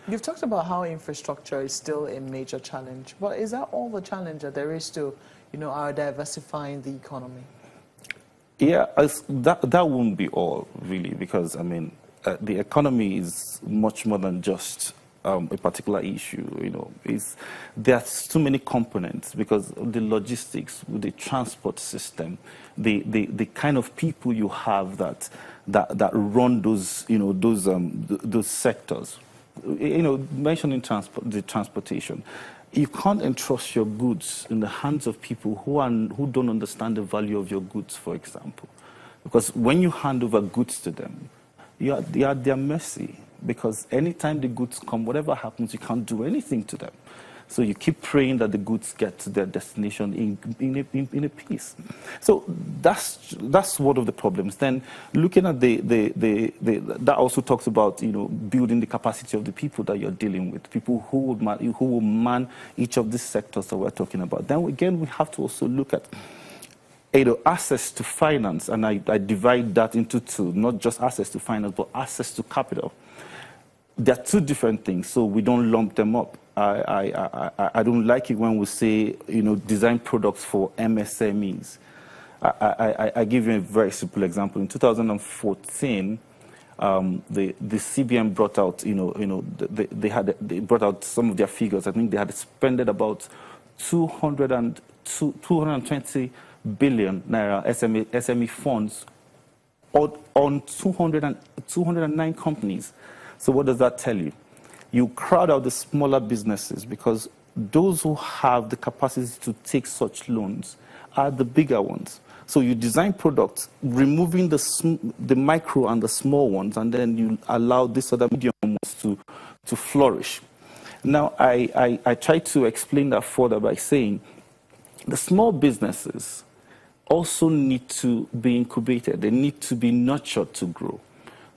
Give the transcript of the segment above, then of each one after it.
You've talked about how infrastructure is still a major challenge, but is that all the challenge that there is to, our diversifying the economy? Yeah, that won't be all, really, because, I mean, the economy is much more than just a particular issue, there's too many components because the logistics, the transport system, the kind of people you have that run those, those sectors. Mentioning the transportation, you can't entrust your goods in the hands of people who don't understand the value of your goods, for example. Because when you hand over goods to them, you are at their mercy. Because anytime the goods come, whatever happens, you can't do anything to them. So you keep praying that the goods get to their destination in a peace. So that's one of the problems. Then looking at that also talks about building the capacity of the people that you're dealing with, people who will man each of these sectors that we're talking about. Then again, we have to also look at access to finance, and I divide that into two, not just access to finance, but access to capital. They're two different things, so we don't lump them up. I don't like it when we say, design products for MSMEs. I give you a very simple example. In 2014, the CBN brought out, they brought out some of their figures. I think they had spent about 220 billion naira SME funds on 209 companies. So what does that tell you? You crowd out the smaller businesses because those who have the capacity to take such loans are the bigger ones. So you design products, removing the micro and the small ones, and then you allow this other medium ones to flourish. Now, I try to explain that further by saying the small businesses also need to be incubated. They need to be nurtured to grow.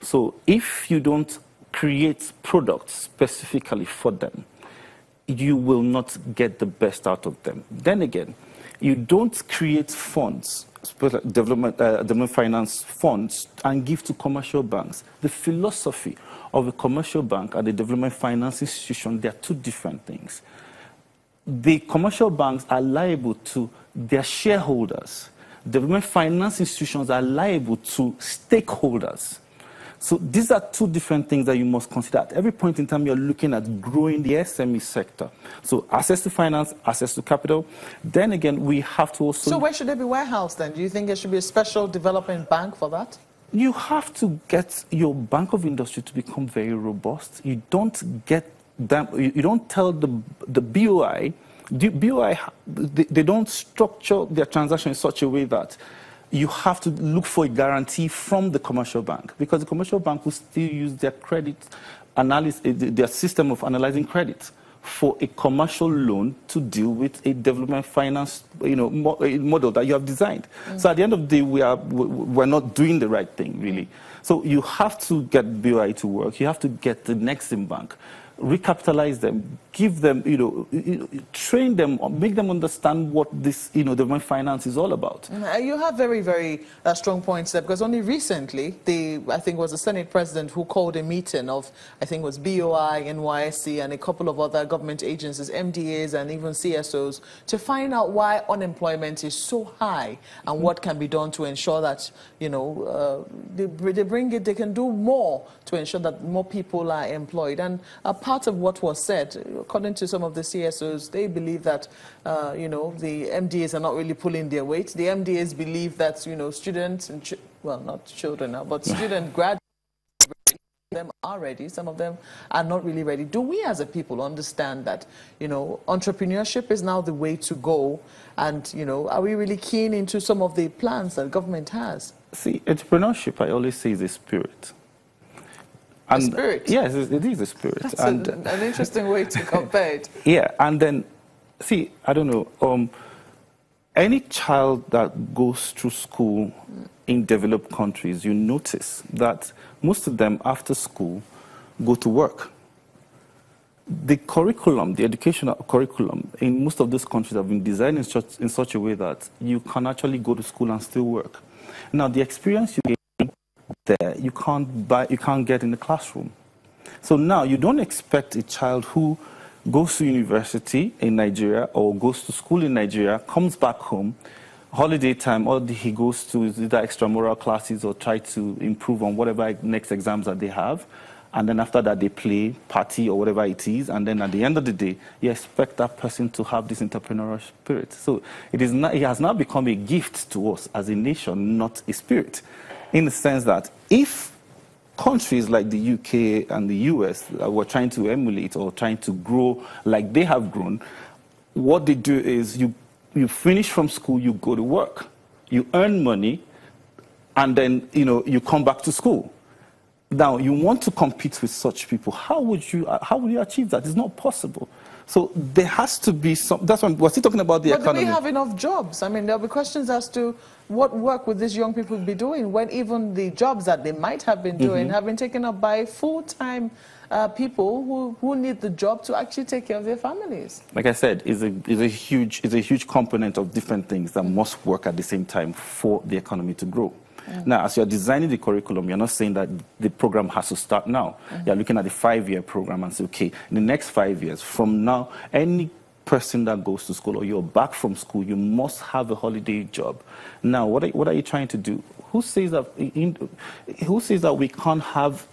So if you don't create products specifically for them, you will not get the best out of them. Then again, you don't create funds, development finance funds, and give to commercial banks. The philosophy of a commercial bank and a development finance institution, they are two different things. The commercial banks are liable to their shareholders. Development finance institutions are liable to stakeholders. So these are two different things that you must consider. At every point in time, you're looking at growing the SME sector. So access to finance, access to capital. Then again, we have to also... So where should there be warehouse then? Do you think there should be a special development bank for that? You have to get your Bank of Industry to become very robust. You don't get them, you don't tell the BOI, they don't structure their transaction in such a way that you have to look for a guarantee from the commercial bank, because the commercial bank will still use their credit analysis, their system of analyzing credit for a commercial loan to deal with a development finance, model that you have designed. So at the end of the day, we're not doing the right thing, really. So you have to get BOI to work. You have to get the Nexim Bank, recapitalize them, give them, train them, make them understand what this, development finance is all about. You have very, very strong points there, because only recently, I think it was the Senate President who called a meeting of, I think it was BOI, NYSC, and a couple of other government agencies, MDAs, and even CSOs, to find out why unemployment is so high and what can be done to ensure that, they can do more to ensure that more people are employed. And part of what was said, according to some of the CSOs, they believe that, the MDAs are not really pulling their weight. The MDAs believe that, students, and not children now, but student graduates, them are ready. Some of them are not really ready. Do we as a people understand that, entrepreneurship is now the way to go? And, are we really keen into some of the plans that government has? See, entrepreneurship, I always say, is a spirit. And, a spirit? Yes, it is a spirit. That's an interesting way to compare it. Yeah, and then, see, I don't know, any child that goes through school in developed countries, you notice that most of them, after school, go to work. The curriculum, the educational curriculum in most of those countries have been designed in such a way that you can actually go to school and still work. Now, the experience you get there, you can't get in the classroom. So now you don't expect a child who goes to university in Nigeria or goes to school in Nigeria, comes back home, holiday time, all he goes to is either extramural classes or try to improve on whatever next exams that they have. And then after that, they play, party, or whatever it is. And then at the end of the day, you expect that person to have this entrepreneurial spirit. So it has now become a gift to us as a nation, not a spirit. In the sense that if countries like the UK and the US were trying to emulate or trying to grow like they have grown, what they do is you finish from school, you go to work, you earn money, and then you come back to school. Now, you want to compete with such people. How would you achieve that? It's not possible. So there has to be some. That's why we're still talking about the economy. But do we have enough jobs? I mean, there'll be questions as to what work would these young people be doing when even the jobs that they might have been doing have been taken up by full-time people who need the job to actually take care of their families. Like I said, is a huge component of different things that must work at the same time for the economy to grow. Now, as you're designing the curriculum, you're not saying that the program has to start now. You're looking at the 5-year program and say, okay, in the next 5 years, from now, any person that goes to school or you're back from school, you must have a holiday job. Now, what are you trying to do? Who says that we can't have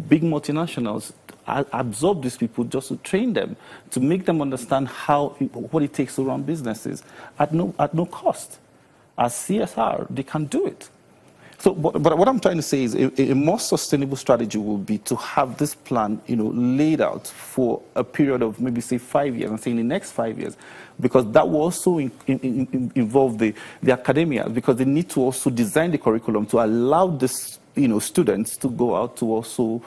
big multinationals absorb these people just to train them, to make them understand what it takes to run businesses at no cost? As CSR, they can do it. So, but what I'm trying to say is a more sustainable strategy will be to have this plan, laid out for a period of maybe, say, 5 years, and say in the next 5 years, because that will also involve the academia, because they need to also design the curriculum to allow this, students to go out to also,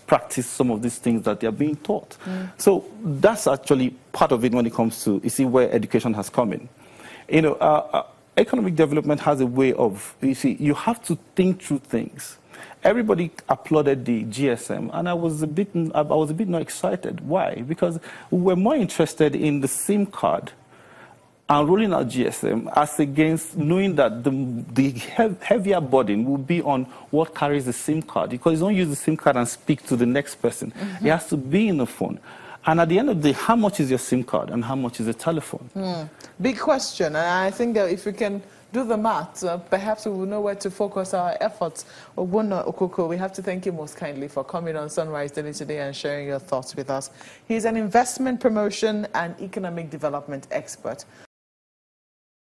practice some of these things that they are being taught. So that's actually part of it when it comes to, where education has come in. Economic development has a way of, you have to think through things. Everybody applauded the GSM, and I was a bit not excited. Why? Because we were more interested in the SIM card and rolling out GSM as against knowing that the heavier burden will be on what carries the SIM card, because you don't use the SIM card and speak to the next person. It has to be in the phone. And at the end of the day, how much is your SIM card and how much is a telephone? Big question. And I think that if we can do the math, perhaps we will know where to focus our efforts. Ogbonna Okoko, we have to thank you most kindly for coming on Sunrise Daily today and sharing your thoughts with us. He's an investment promotion and economic development expert.